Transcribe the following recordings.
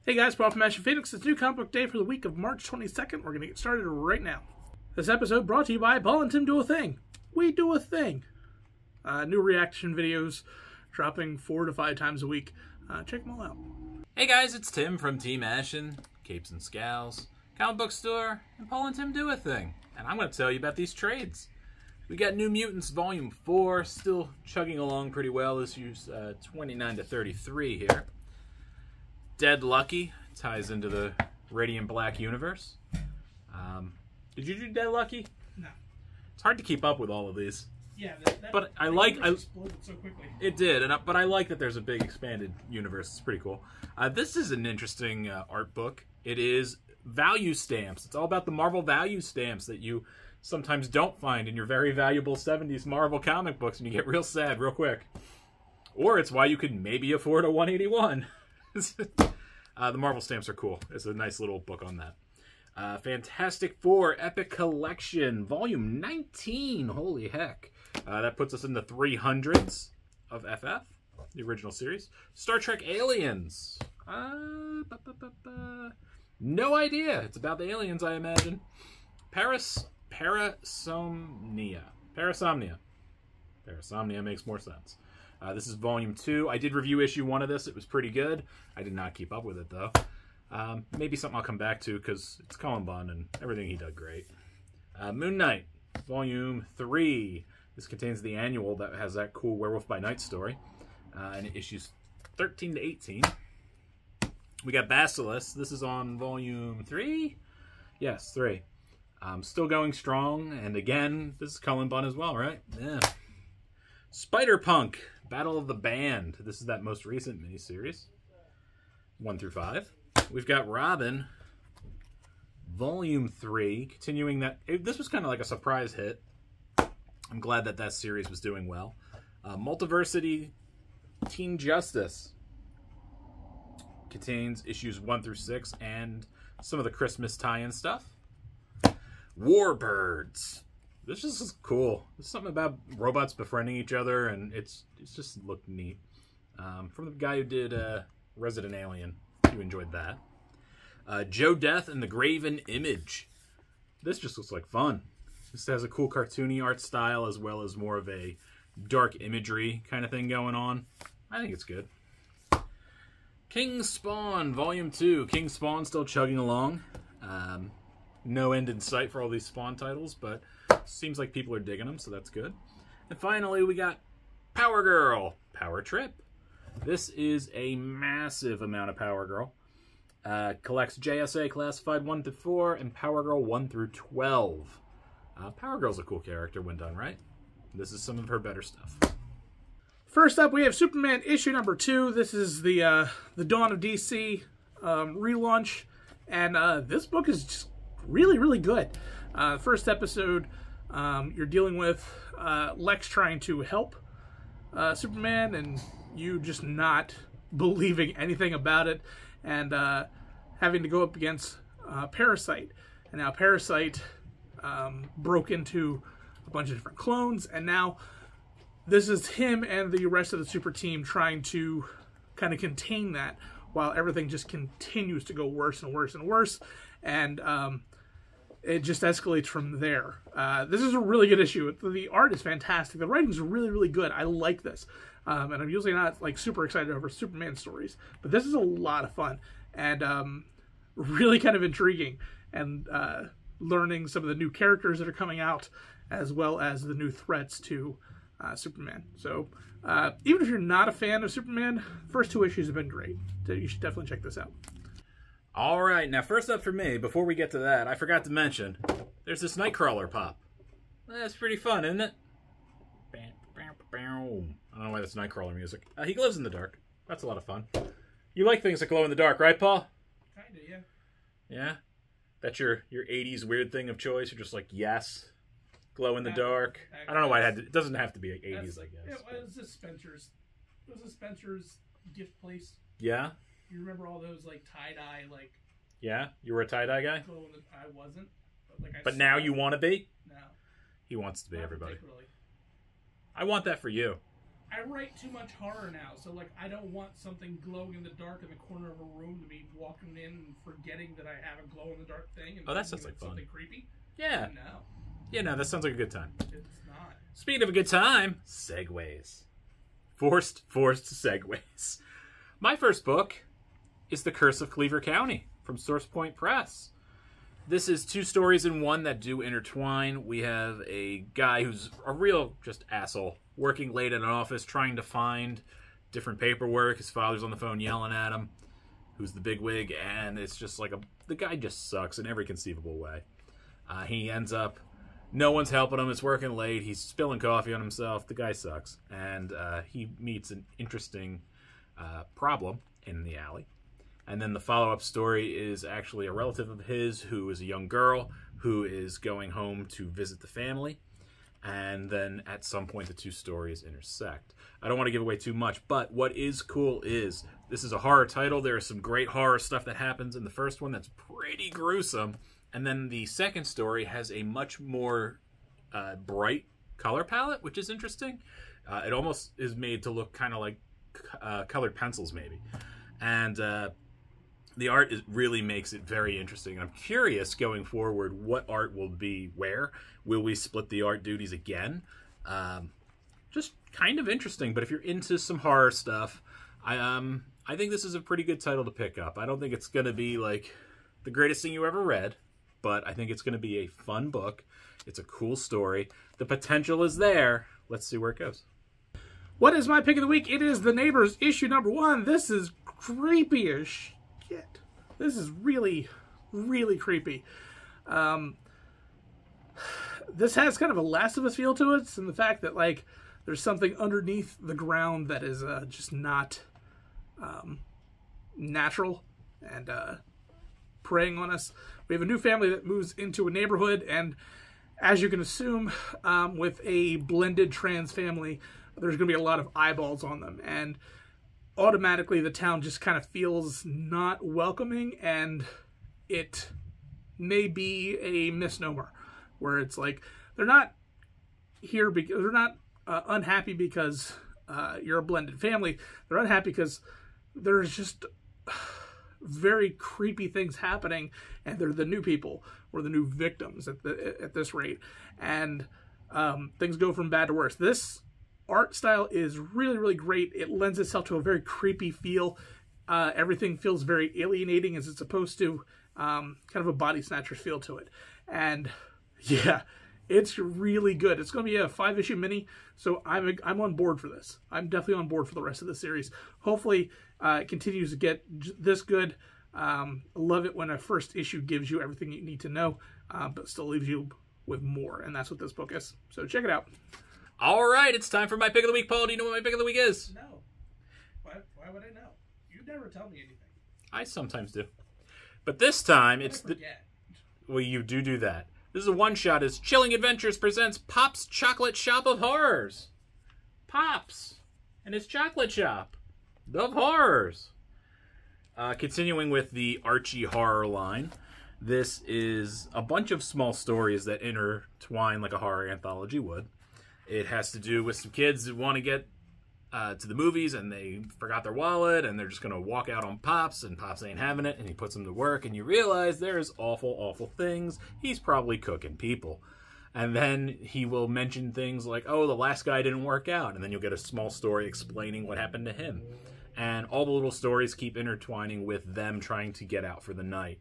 Hey guys, Paul from Ashen Phoenix. It's new comic book day for the week of March 22nd. We're going to get started right now. This episode brought to you by Paul and Tim Do a Thing. We do a thing. New reaction videos dropping 4 to 5 times a week. Check them all out. Hey guys, it's Tim from Team Ashen, Capes and Scowls, Comic Book Store, and Paul and Tim Do a Thing. And I'm going to tell you about these trades. We got New Mutants Volume 4, still chugging along pretty well. Issues 29 to 33 here. Dead Lucky ties into the Radiant Black universe. Did you do Dead Lucky? No. It's hard to keep up with all of these. Yeah, but I like exploded so quickly. It did, but I like that there's a big expanded universe. It's pretty cool. This is an interesting art book. It is value stamps. It's all about the Marvel value stamps that you sometimes don't find in your very valuable 70s Marvel comic books, and you get real sad real quick. Or it's why you could maybe afford a 181. The Marvel stamps are cool. It's a nice little book on that. Fantastic Four Epic Collection, Volume 19. Holy heck. That puts us in the 300s of FF, the original series. Star Trek Aliens. No idea. It's about the aliens, I imagine. Parasomnia. Parasomnia makes more sense. This is Volume 2. I did review issue 1 of this. It was pretty good. I did not keep up with it, though. Maybe something I'll come back to, because it's Colin Bunn, and everything he did great. Moon Knight, Volume 3. This contains the annual that has that cool Werewolf by Night story. And it issues 13 to 18. We got Basilisk. This is on Volume 3? Yes, 3. Still going strong. And again, this is Colin Bunn as well, right? Yeah. Spider-Punk, Battle of the Band. This is that most recent miniseries. 1 through 5. We've got Robin, Volume 3, continuing that. This was kind of like a surprise hit. I'm glad that that series was doing well. Multiversity Teen Justice contains issues 1 through 6 and some of the Christmas tie-in stuff. Warbirds. This is cool. There's something about robots befriending each other, and it's just looked neat. From the guy who did Resident Alien, you enjoyed that. Joe Death and the Graven Image. This just looks like fun. This has a cool cartoony art style as well as more of a dark imagery kind of thing going on. I think it's good. King Spawn, Volume 2. King Spawn still chugging along. No end in sight for all these Spawn titles, but seems like people are digging them, so that's good. And finally, we got Power Girl, Power Trip. This is a massive amount of Power Girl. Collects JSA Classified 1 through 4 and Power Girl 1 through 12. Power Girl's a cool character when done right. This is some of her better stuff. First up, we have Superman issue number 2. This is the Dawn of DC relaunch, and this book is just really, really good. First episode, you're dealing with Lex trying to help Superman, and you just not believing anything about it, and having to go up against Parasite. And now Parasite broke into a bunch of different clones, and now this is him and the rest of the super team trying to kind of contain that while everything just continues to go worse and worse and worse, and it just escalates from there. This is a really good issue. The art is fantastic. The writing's really, really good. I like this. And I'm usually not like super excited over Superman stories, but this is a lot of fun and really kind of intriguing, and learning some of the new characters that are coming out as well as the new threats to Superman. So even if you're not a fan of Superman, first 2 issues have been great. So you should definitely check this out. All right, now first up for me, before we get to that, I forgot to mention, there's this Nightcrawler pop. That's pretty fun, isn't it? I don't know why that's Nightcrawler music. He glows in the dark. That's a lot of fun. You like things that glow in the dark, right, Paul? Kinda, yeah. Yeah? That's your 80s weird thing of choice? You're just like, yes, glow in the dark. I don't know why it doesn't have to be 80s, I guess. Yeah, it was Spencer's gift place. Yeah? You remember all those like tie-dye, like... Yeah? You were a tie-dye guy? I wasn't. But now you want to be? No. He wants to be, Not everybody. particularly. I want that for you. I write too much horror now, so like I don't want something glowing in the dark in the corner of a room to be walking in and forgetting that I have a glow in the dark thing. And that sounds like fun. Something creepy. Yeah. No. Yeah, no, that sounds like a good time. It's not. Speaking of a good time, segues. Forced segues. My first book is The Curse of Cleaver County from Source Point Press. This is 2 stories in one that do intertwine. We have a guy who's a real just asshole, working late in an office, trying to find different paperwork. His father's on the phone yelling at him, who's the bigwig, and it's just like the guy just sucks in every conceivable way. He ends up, no one's helping him, it's working late, he's spilling coffee on himself, the guy sucks. And he meets an interesting problem in the alley. And then the follow-up story is actually a relative of his who is a young girl who is going home to visit the family. And then at some point the 2 stories intersect. I don't want to give away too much, but what is cool is this is a horror title. There is some great horror stuff that happens in the first one that's pretty gruesome. And then the second story has a much more bright color palette, which is interesting. It almost is made to look kind of like colored pencils maybe. And the art really makes it very interesting. I'm curious going forward what art will be where. Will we split the art duties again? Just kind of interesting. But if you're into some horror stuff, I think this is a pretty good title to pick up. I don't think it's going to be like the greatest thing you ever read, but I think it's going to be a fun book. It's a cool story. The potential is there. Let's see where it goes. What is my pick of the week? It is The Neighbors, issue number 1. This is creepy as shit. This is really, really creepy. This has kind of a Last of Us feel to it, and the fact that like there's something underneath the ground that is just not natural and preying on us. We have a new family that moves into a neighborhood, and as you can assume, with a blended trans family, there's going to be a lot of eyeballs on them, and automatically the town just kind of feels not welcoming, and it may be a misnomer where it's like they're not here because they're not unhappy because you're a blended family. They're unhappy because there's just very creepy things happening, and they're the new people or the new victims at this rate, and things go from bad to worse. This art style is really, really great. It lends itself to a very creepy feel. Everything feels very alienating as it's opposed to kind of a Body Snatchers feel to it. And yeah, it's really good. It's going to be a 5-issue mini, so I'm on board for this. I'm definitely on board for the rest of the series. Hopefully it continues to get this good. I love it when a first issue gives you everything you need to know, but still leaves you with more, and that's what this book is. So check it out. All right, it's time for my pick of the week. Paul, do you know what my pick of the week is? No. Why would I know? You never tell me anything. I sometimes do. But this time, I forget. Well, you do that. This is a one-shot. It's Chilling Adventures presents Pop's Chocolate Shop of Horrors. Pop's and his chocolate shop of horrors. Continuing with the Archie horror line, this is a bunch of small stories that intertwine like a horror anthology would. It has to do with some kids that want to get to the movies, and they forgot their wallet, and they're just going to walk out on Pops, and Pops ain't having it, and he puts them to work, and you realize there's awful, awful things. He's probably cooking people. And then he will mention things like, oh, the last guy didn't work out, and then you'll get a small story explaining what happened to him. And all the little stories keep intertwining with them trying to get out for the night.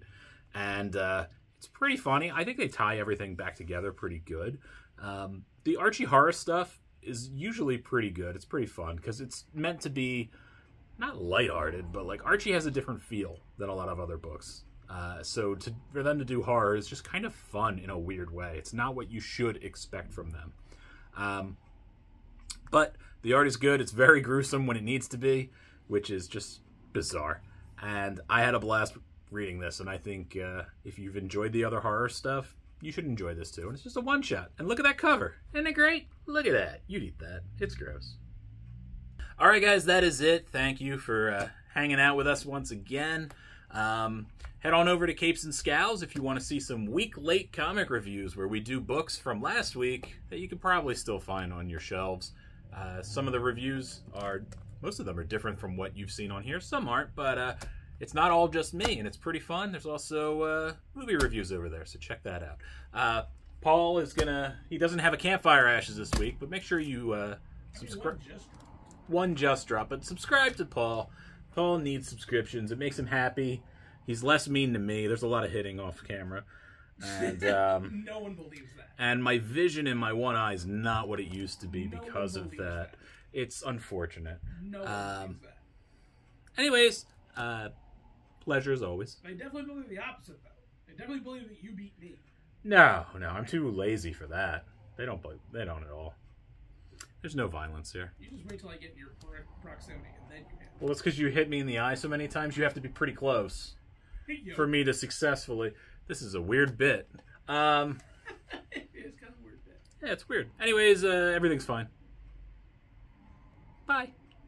And it's pretty funny. I think they tie everything back together pretty good. The Archie horror stuff is usually pretty good. It's pretty fun because it's meant to be not lighthearted, but like Archie has a different feel than a lot of other books. So for them to do horror is just kind of fun in a weird way. It's not what you should expect from them. But the art is good. It's very gruesome when it needs to be, which is just bizarre. And I had a blast reading this, and I think if you've enjoyed the other horror stuff, you should enjoy this too. And it's just a one-shot. And look at that cover. Isn't it great? Look at that. You'd eat that. It's gross. All right, guys, that is it. Thank you for hanging out with us once again. Head on over to Capes and Scowls if you want to see some week-late comic reviews where we do books from last week that you could probably still find on your shelves. Some of the reviews most of them are different from what you've seen on here. Some aren't, but it's not all just me, and it's pretty fun. There's also movie reviews over there, so check that out. Paul is he doesn't have a Campfire Ashes this week, but make sure you subscribe. One just dropped, but subscribe to Paul. Paul needs subscriptions. It makes him happy. He's less mean to me. There's a lot of hitting off camera. And no one believes that. And my vision in my one eye is not what it used to be because of that. It's unfortunate. No one believes that. Anyways, pleasure as always. I definitely believe the opposite, though. I definitely believe that you beat me. No, I'm too lazy for that. They don't at all. There's no violence here. You just wait till I get in your proximity, and then you hit. Well, it's because you hit me in the eye so many times. You have to be pretty close for me to successfully. This is a weird bit. It is kind of a weird bit. Yeah, it's weird. Anyways, everything's fine. Bye.